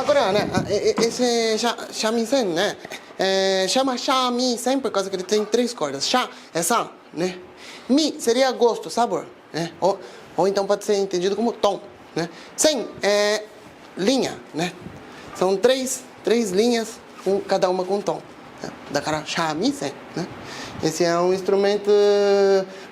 これはね、esse shamisen, né? Chama shamisen por causa que ele tem 3 cordas. Sha é sa, né? Mi seria gosto, sabor, né? Ou então pode ser entendido como tom, né? Sen é linha, né? São três linhas, cada uma com tom. Da cara shamisen, né? Esse é um instrumento,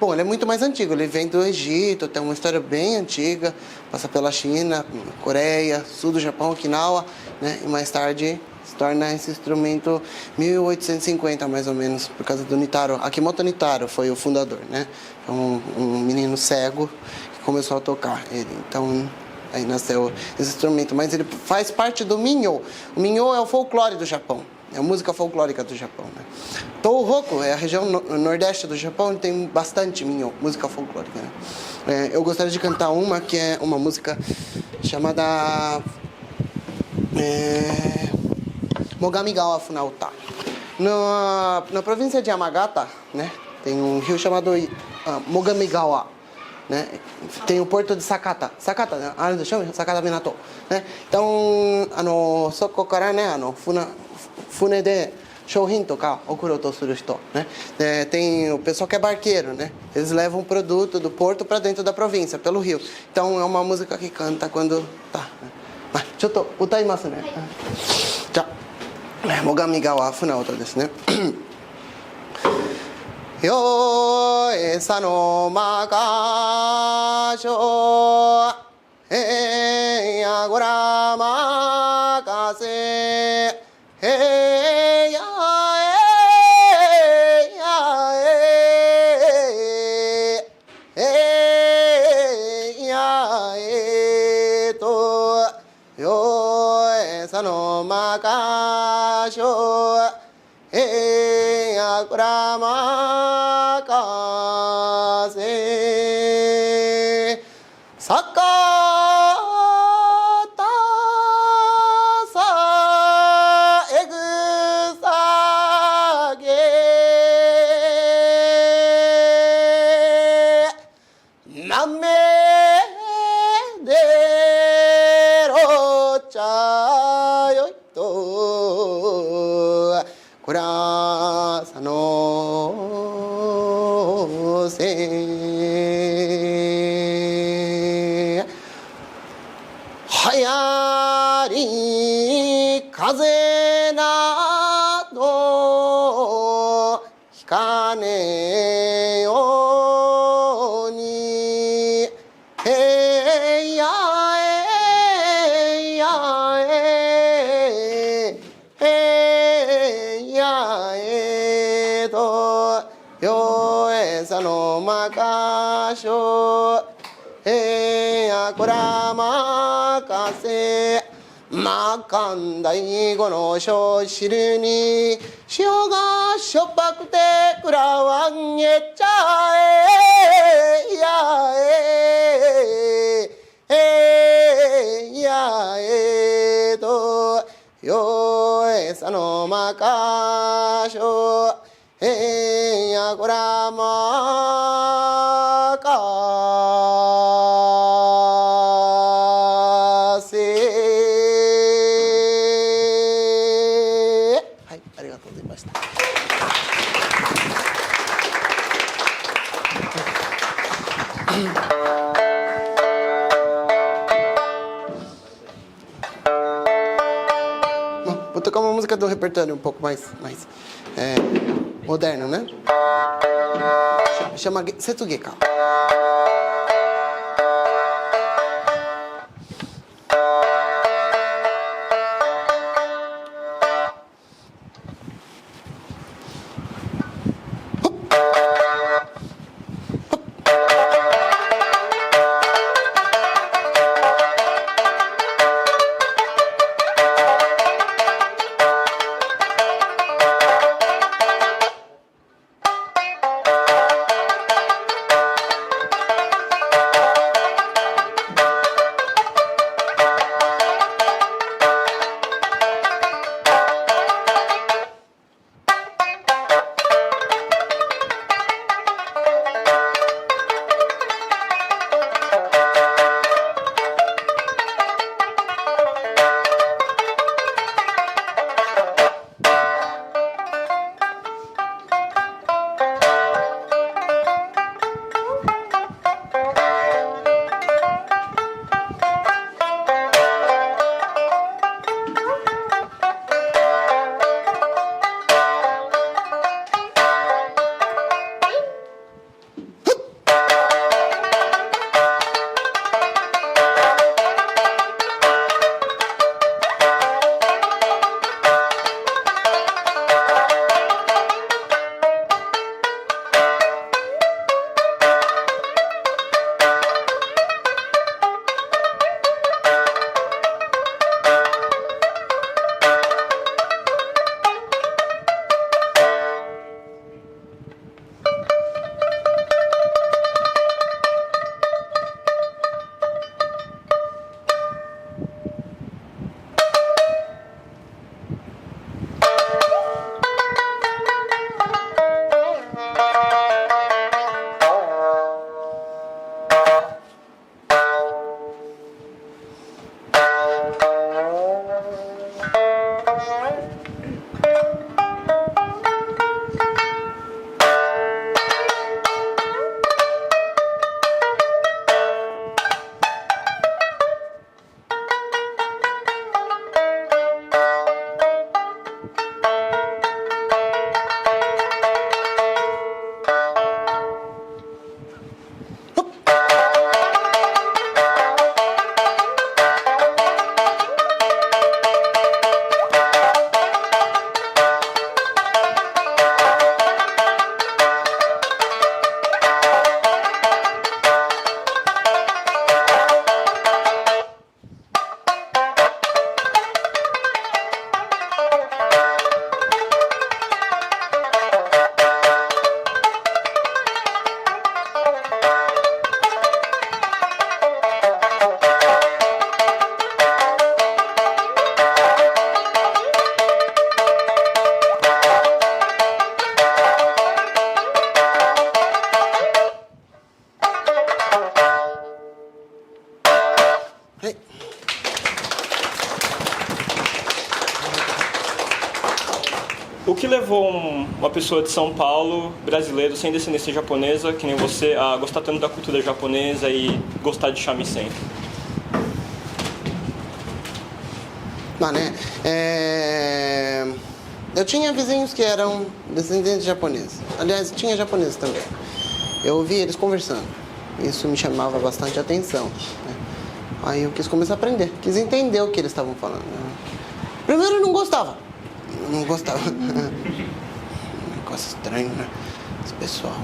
bom, ele é muito mais antigo, ele vem do Egito, tem uma história bem antiga, passa pela China, Coreia, sul do Japão, Okinawa, né? E mais tarde se torna esse instrumento 1850 mais ou menos, por causa do Nitaro. Akimoto Nitaro foi o fundador, né? Um menino cego que começou a tocar ele. Então aí nasceu esse instrumento, mas ele faz parte do Minho. O Minho é o folclore do Japão. É a música folclórica do Japão, né? Tohoku é a região nordeste do Japão, tem bastante minho, música folclórica, né? Eu gostaria de cantar uma que é uma música chamada Mogamigawa Funauta. Na província de Yamagata, né? Tem um rio chamado Mogamigawa, né? Tem o porto de Sakata, né? Sakata Minato, né? Então, そこからね、船で商品とか送ろうとする人, né? Tem o pessoal que é barqueiro, né? Eles levam o produto do porto para dentro da província, pelo rio. Então é uma música que canta quando tá. Mas, ちょっと歌いますね。じゃあ、最上川船音ですね。よえさのまかしょえやごらまかせえやよえさのまかしょえやこらまかせさかたさえぐさげなめでろちゃよいとこらさのせはやり風などひかねようにへやよえさのまかしょえやこらまかせまかん大悟のしょしるに塩がしょっぱくてくらわんげちゃえややとよえさのまかしょやこらまかせはい、ありがとうございました。Vou tocar uma música do repertório um pouco mais moderno, né? Chama Setsugeka. Hey. O que levou uma pessoa de São Paulo, brasileiro, sem descendência japonesa, que nem você, a gostar tanto da cultura japonesa e gostar de shamisen? Né? Eu tinha vizinhos que eram descendentes japoneses. Aliás, tinha japoneses também. Eu ouvi eles conversando. Isso me chamava bastante atenção. Né? Aí eu quis começar a aprender, quis entender o que eles estavam falando. Né? Primeiro eu não gostava. Não gostava. Um negócio estranho, né? Esse pessoal.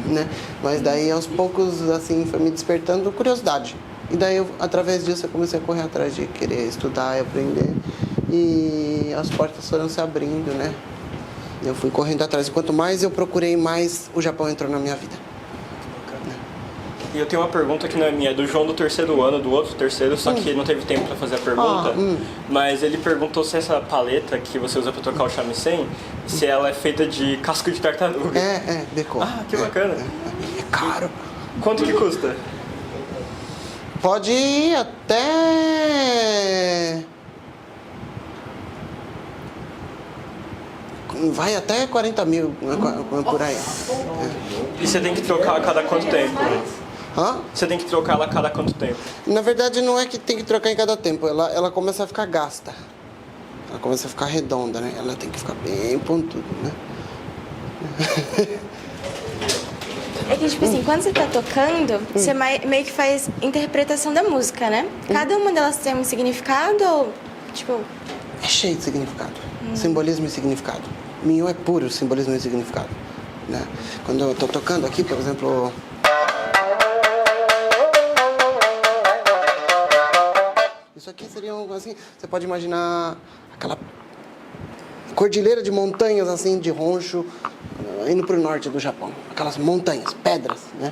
Né? Mas daí aos poucos assim foi me despertando curiosidade. E daí, através disso, eu comecei a correr atrás de querer estudar e aprender. E as portas foram se abrindo, né? Eu fui correndo atrás. E quanto mais eu procurei, mais o Japão entrou na minha vida. E eu tenho uma pergunta que não é minha, é do João do terceiro ano, do outro terceiro, só que não teve tempo para fazer a pergunta. Mas ele perguntou se essa paleta que você usa para tocar o shamisen, se ela é feita de casco de tartaruga. Decor. Ah, que bacana. É caro. Quanto que custa? Pode ir até... Vai até 40 mil, por aí. E você tem que trocar a cada quanto tempo? Hã? Você tem que trocar ela a cada quanto tempo? Na verdade, não é que tem que trocar em cada tempo. Ela começa a ficar gasta. Ela começa a ficar redonda, né? Ela tem que ficar bem pontuda, né? É que, tipo assim, quando você tá tocando, você meio que faz interpretação da música, né? Cada uma delas tem um significado ou, tipo... É cheio de significado. Simbolismo e significado. Minho é puro simbolismo e significado. Né? Quando eu tô tocando aqui, por exemplo... Isso aqui seria assim... Você pode imaginar aquela cordilheira de montanhas, assim, de Honshu, indo pro norte do Japão. Aquelas montanhas, pedras, né?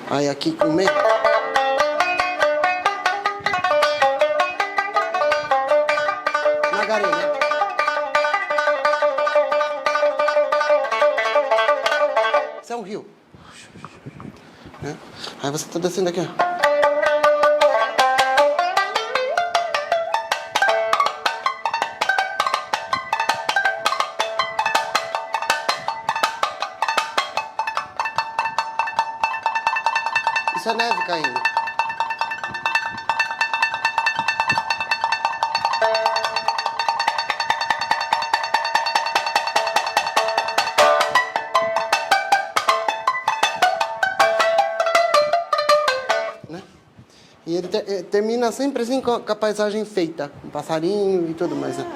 Aí aqui no meio... Nagaré, né? Isso é um rio. Né? Aí você tá descendo aqui, ó. Isso é neve caindo. Né? E ele termina sempre assim com a paisagem feita, com passarinho e tudo mais. Né?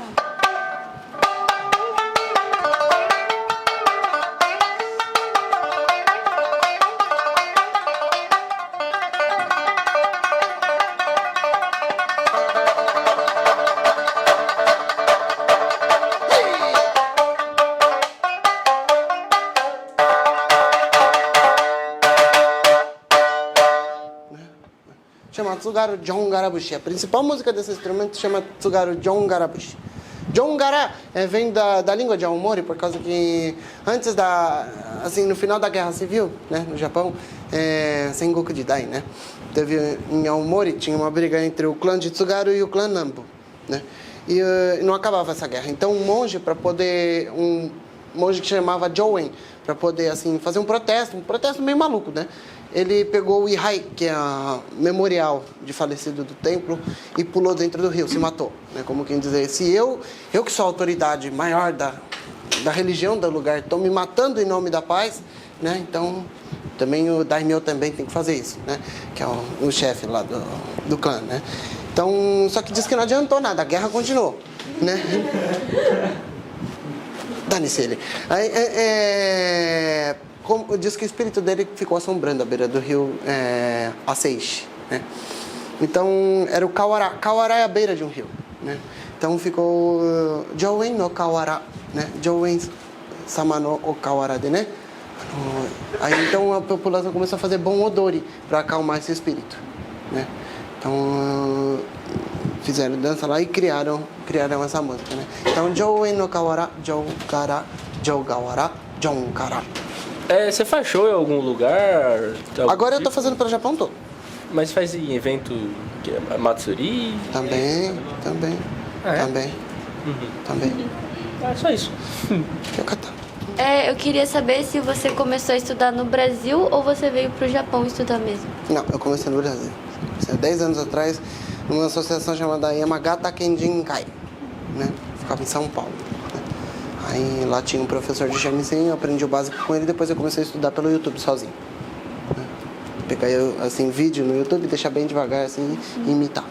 Chama Tsugaru Jongarabushi. A principal música desse instrumento chama Tsugaru Jongarabushi. Jongara vem da língua de Aomori, por causa que antes assim, no final da Guerra Civil, né, no Japão, Sengoku Jidai, né, teve em Aomori, tinha uma briga entre o clã de Tsugaru e o clã Nambu, né, e não acabava essa guerra. Então um monge que chamava Joen, para poder assim fazer um protesto meio maluco, né? Ele pegou o Ihai, que é a memorial de falecido do templo, e pulou dentro do rio, se matou, né? Como quem dizer, se eu que sou a autoridade maior da religião do lugar, estou me matando em nome da paz, né? Então também o daimyo também tem que fazer isso, né? Que é o chefe lá do clã, né? Então, só que diz que não adiantou nada, a guerra continuou, né? Dane-se ele. Aí, diz que o espírito dele ficou assombrando a beira do rio Aseishi, né? Então, era o Kawara. Kawara é a beira de um rio, né? Então, ficou Jouen no Kawara, né? Jouen sama no Kawara de, né? Aí, então, a população começou a fazer bom odori para acalmar esse espírito, né? Então, fizeram dança lá e criaram essa música, né? Então, Jouen no Kawara, Jougara, Jougawara, Jonkara. Você faz show em algum lugar? Agora eu tô fazendo pelo Japão todo. Mas faz em evento Matsuri? Também. Ah, é? Também. Também. É só isso. Yokata. Eu queria saber se você começou a estudar no Brasil ou você veio pro Japão estudar mesmo. Não, eu comecei no Brasil. Comecei há 10 anos atrás, numa associação chamada Yamagata Kenjinkai, né? Ficava em São Paulo. Né? Aí lá tinha um professor de shamisen, eu aprendi o básico com ele e depois eu comecei a estudar pelo YouTube sozinho. Né? Pegar assim, vídeo no YouTube, deixar bem devagar assim e imitar.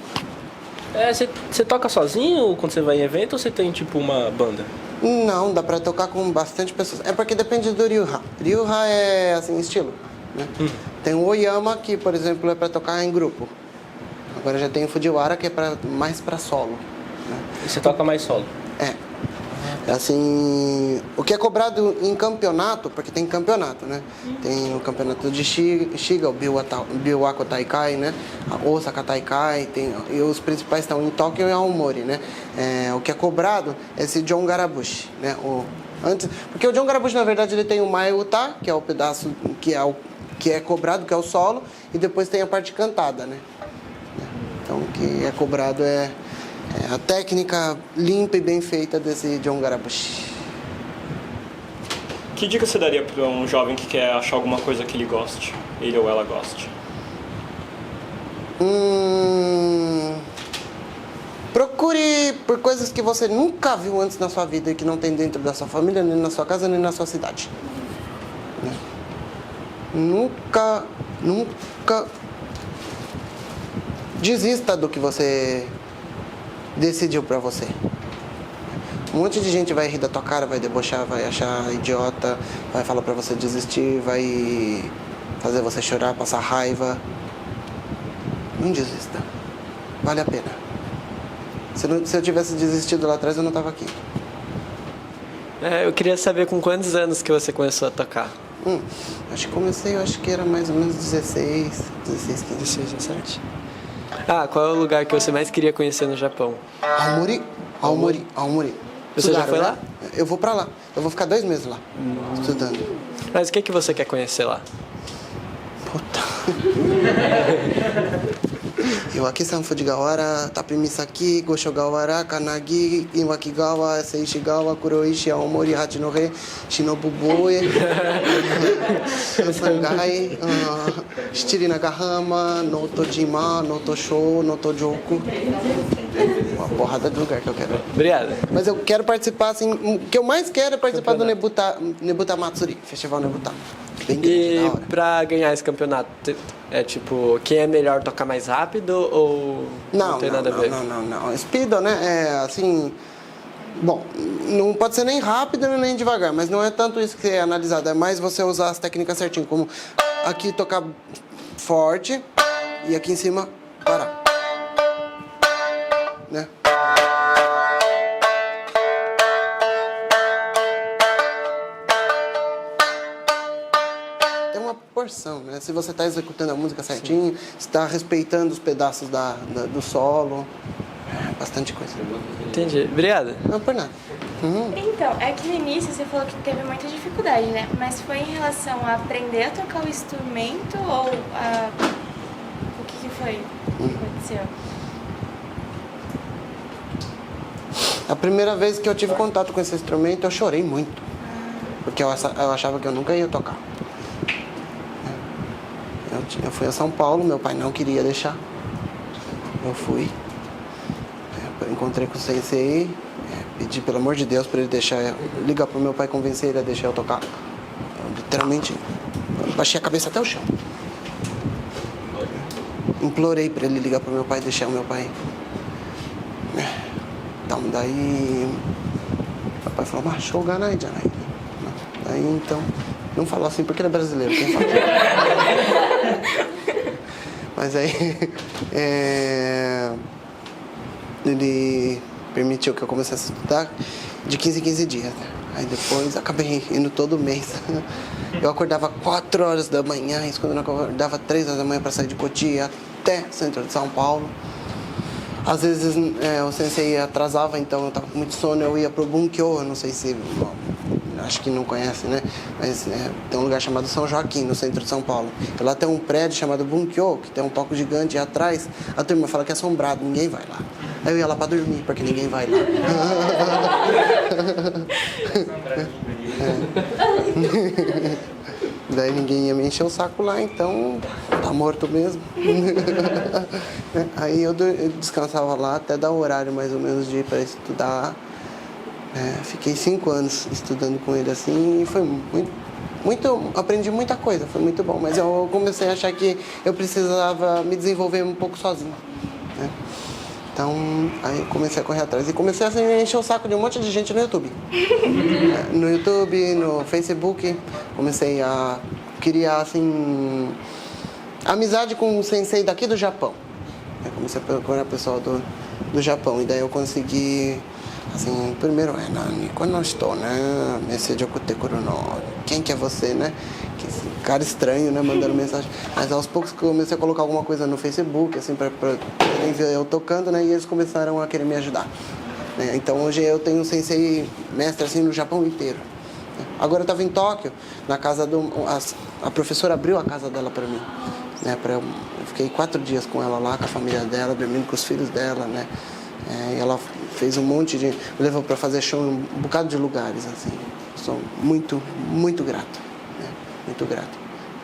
Você toca sozinho quando você vai em evento ou você tem tipo uma banda? Não, dá pra tocar com bastante pessoas. É porque depende do ryuha. Ryuha é assim, estilo. Né? Tem o Oyama, que por exemplo é pra tocar em grupo. Agora já tem o Fujiwara, que é mais pra solo. Né? E você toca mais solo? É. Assim, o que é cobrado em campeonato, porque tem campeonato, né? Tem o campeonato de Shiga, o Biwako Taikai, né? A Osaka Taikai, e os principais estão em Tóquio e Aomori, né? O que é cobrado é esse John Garabushi, né? Porque o John Garabushi, na verdade, ele tem o Mae Uta, que é o pedaço que é cobrado, que é o solo, e depois tem a parte cantada, né? Então, o que é cobrado é a técnica limpa e bem feita desse John Garabushi. Que dica você daria para um jovem que quer achar alguma coisa que ele goste, ele ou ela goste? Procure por coisas que você nunca viu antes na sua vida e que não tem dentro da sua família, nem na sua casa, nem na sua cidade. Né? Nunca desista do que você decidiu pra você. Um monte de gente vai rir da tua cara, vai debochar, vai achar idiota, vai falar pra você desistir, vai fazer você chorar, passar raiva. Não desista. Vale a pena. Se eu tivesse desistido lá atrás, eu não tava aqui. Eu queria saber com quantos anos que você começou a tocar? Acho que era mais ou menos 16, 15. 16, 17. Qual é o lugar que você mais queria conhecer no Japão? Aomori. Você já foi lá? Eu vou pra lá. Eu vou ficar 2 meses lá, estudando. Mas o que você quer conhecer lá? Puta. Iwaki-san, Fujigawara, Tapimisaki, Goshogawara, Kanagi, Iwakigawa, Seishigawa, Kuroishi, Aomori, Hachinohe, Shinobuboe, Sangai, Shichirinagahama, Notojima, Notosho, Notojoku. Uma porrada de lugar que eu quero. Obrigado. Mas eu quero participar, assim, o que eu mais quero é participar do Nebuta Matsuri, Festival Nebuta. Bem grande, da E hora. pra ganhar esse campeonato, tipo, quem é melhor tocar mais rápido ou não tem nada a ver? Não. Speedo, né, é assim... Bom, não pode ser nem rápido nem devagar, mas não é tanto isso que é analisado, é mais você usar as técnicas certinho, como aqui tocar forte e aqui em cima parar. Né? Tem uma porção, né? Se você está executando a música certinho, está respeitando os pedaços do solo, bastante coisa. Entendi. Obrigado. Não por nada. Então, é que no início você falou que teve muita dificuldade, né? Mas foi em relação a aprender a tocar o instrumento ou o que foi que aconteceu? A primeira vez que eu tive contato com esse instrumento, eu chorei muito. Porque eu achava que eu nunca ia tocar. Eu fui a São Paulo, meu pai não queria deixar. Eu fui. Encontrei com o sensei, pedi pelo amor de Deus para ele deixar, ligar pro meu pai, convencer ele a deixar eu tocar. Eu, literalmente, baixei a cabeça até o chão. Implorei para ele ligar pro meu pai, deixar o meu pai. Então, daí meu pai falou, mas shoganai janai. Daí então, não falou assim porque ele é brasileiro, quem fala? Mas aí ele permitiu que eu começasse a estudar de 15 em 15 dias. Né? Aí depois acabei indo todo mês. Eu acordava 4 horas da manhã, isso quando eu acordava 3 horas da manhã para sair de Cotia até o centro de São Paulo. Às vezes o sensei atrasava, então eu tava com muito sono, eu ia pro Bunkyo, eu não sei se acho que não conhece, né? Mas tem um lugar chamado São Joaquim, no centro de São Paulo. E lá tem um prédio chamado Bunkyo, que tem um palco gigante, e atrás a turma fala que é assombrado, ninguém vai lá. Aí eu ia lá pra dormir, porque ninguém vai lá. Daí ninguém ia me encher o saco lá, então tá morto mesmo. Aí eu descansava lá até dar o horário mais ou menos de ir para estudar. Fiquei 5 anos estudando com ele assim e foi aprendi muita coisa, foi muito bom. Mas eu comecei a achar que eu precisava me desenvolver um pouco sozinho, né? Então, aí eu comecei a correr atrás e comecei a encher o saco de um monte de gente no YouTube. No YouTube, no Facebook, comecei a criar, assim, amizade com um sensei daqui do Japão. Eu comecei a procurar pessoal do Japão e daí eu consegui, assim, primeiro, quando eu estou, né, quem que é você, né? Que esse cara estranho, né, mandando mensagem. Mas aos poucos comecei a colocar alguma coisa no Facebook, assim, pra ver eu tocando, né, e eles começaram a querer me ajudar. Né? Então hoje eu tenho um sensei mestre, assim, no Japão inteiro. Agora eu estava em Tóquio, na casa a professora abriu a casa dela para mim. Né, eu fiquei 4 dias com ela lá, com a família dela, dormindo com os filhos dela, né. E ela fez um monte de... me levou para fazer show em um bocado de lugares, assim. Sou muito, muito grato. Né? Muito grato.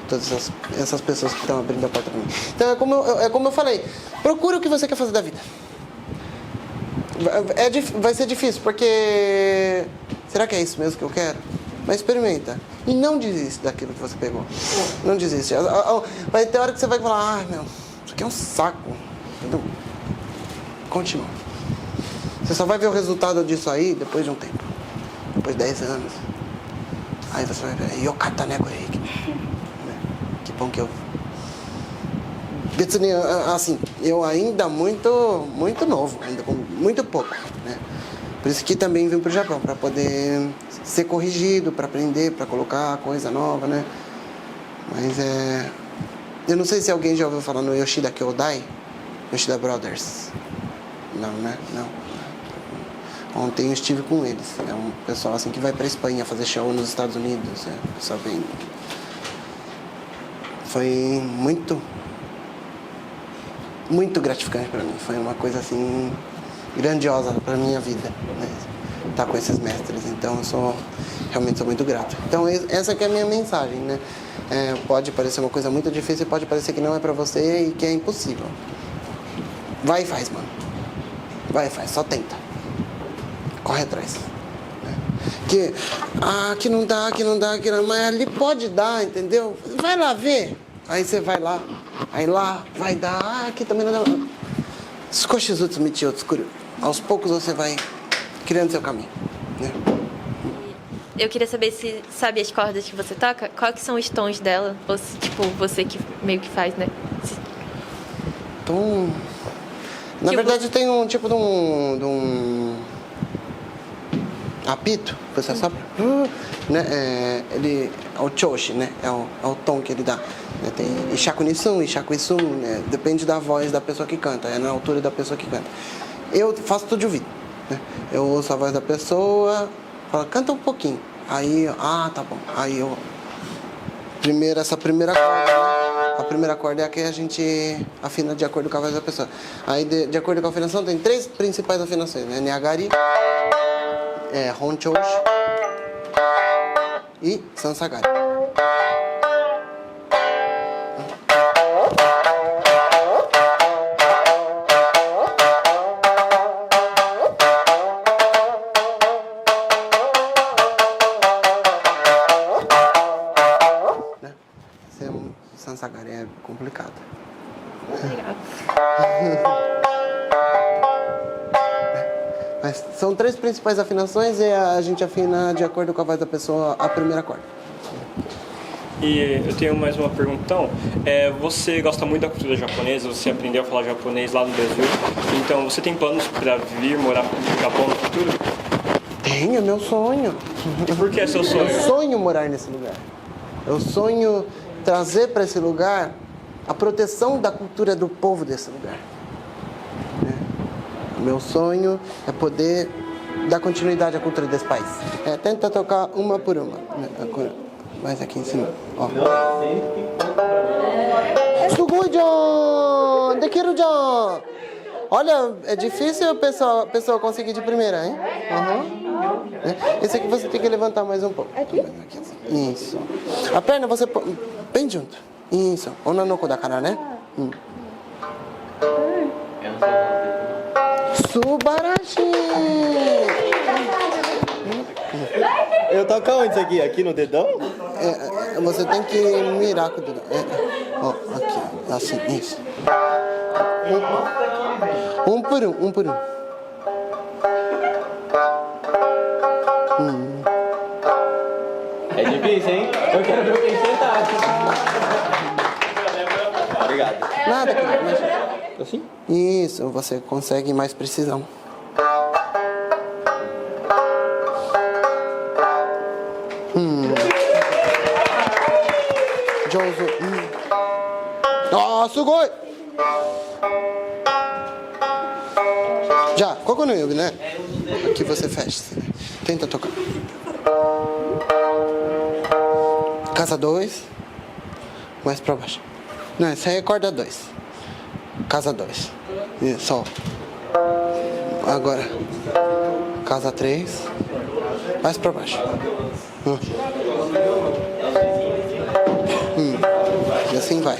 Todas essas pessoas que estão abrindo a porta para mim. Então, é como eu falei, procure o que você quer fazer da vida. Vai ser difícil, porque... será que é isso mesmo que eu quero? Mas experimenta. E não desiste daquilo que você pegou. Não desiste. Vai ter hora que você vai falar, isso aqui é um saco. Entendeu? Continua. Você só vai ver o resultado disso aí depois de um tempo. Depois de 10 anos. Aí você vai ver, yokata né, Goreki? Que bom que eu... Assim, eu ainda muito novo, ainda com muito pouco, né? Por isso que também vim pro Japão, para poder ser corrigido, para aprender, para colocar coisa nova, né? Mas eu não sei se alguém já ouviu falar no Yoshida Kyodai, Yoshida Brothers. Não, né? Não. Ontem eu estive com eles. É um pessoal assim que vai para Espanha fazer show nos Estados Unidos. Pessoal bem... Foi muito gratificante para mim. Foi uma coisa assim grandiosa para minha vida, né? Estar com esses mestres. Então eu realmente sou muito grato. Então essa que é a minha mensagem, né? Pode parecer uma coisa muito difícil, pode parecer que não é para você e que é impossível. Vai e faz, mano. Vai e faz, só tenta. Corre atrás. Né? Que não dá, mas ali pode dar, entendeu? Vai lá ver. Aí você vai lá, aí lá vai dar, aqui também não dá. Skoshizutsu michiotskuru. Aos poucos você vai criando seu caminho. Né? Eu queria saber se sabe as cordas que você toca, quais que são os tons dela, ou se, tipo, você que meio que faz, né? Tom... Na verdade tem um tipo de um apito, você sabe? Né? Ele é o choshi, né? É o tom que ele dá. Né? Tem ishaku nisun, ishaku isun, né? Depende da voz da pessoa que canta, é na altura da pessoa que canta. Eu faço tudo de ouvido. Né? Eu ouço a voz da pessoa, falo, canta um pouquinho. Aí, tá bom. Aí eu... essa primeira corda, né? A primeira corda é a que a gente afina de acordo com a voz da pessoa. Aí, de acordo com a afinação, tem 3 principais afinações, né? Nihagari, Honchoshi e Sansagari. Sansagari é complicado. Mas são 3 principais afinações e a gente afina de acordo com a voz da pessoa a primeira corda. E eu tenho mais uma pergunta, então. Você gosta muito da cultura japonesa, você aprendeu a falar japonês lá no Brasil, então você tem planos para vir morar no Japão no futuro? Tenho, é meu sonho. E por que é seu sonho? Eu sonho morar nesse lugar. Eu sonho trazer para esse lugar a proteção da cultura do povo desse lugar. O meu sonho é poder dar continuidade à cultura desse país. Tenta tocar uma por uma. Mais aqui em cima. Ó. Sugoi John! Dekiru John! Olha, é difícil a pessoa conseguir de primeira, hein? Esse aqui você tem que levantar mais um pouco. Aqui? Assim. Isso. A perna você põe bem junto. Isso. Onanoko da cara, né? Subarashi! Eu toco onde isso aqui? Aqui no dedão? Você tem que mirar com o dedo. Ó, aqui. Assim, isso. Um por um. É difícil, hein? Eu quero ver quem sentado. Obrigado. Nada, querido. Mas... Assim? Isso, você consegue mais precisão. Josu. Sugoi! Já, Koko no Yubi, né? Aqui você fecha. Tenta tocar. Casa 2. Mais pra baixo. Não, essa aí é corda 2. Casa 2. Isso, ó. Agora. Casa 3. Mais pra baixo. E assim vai.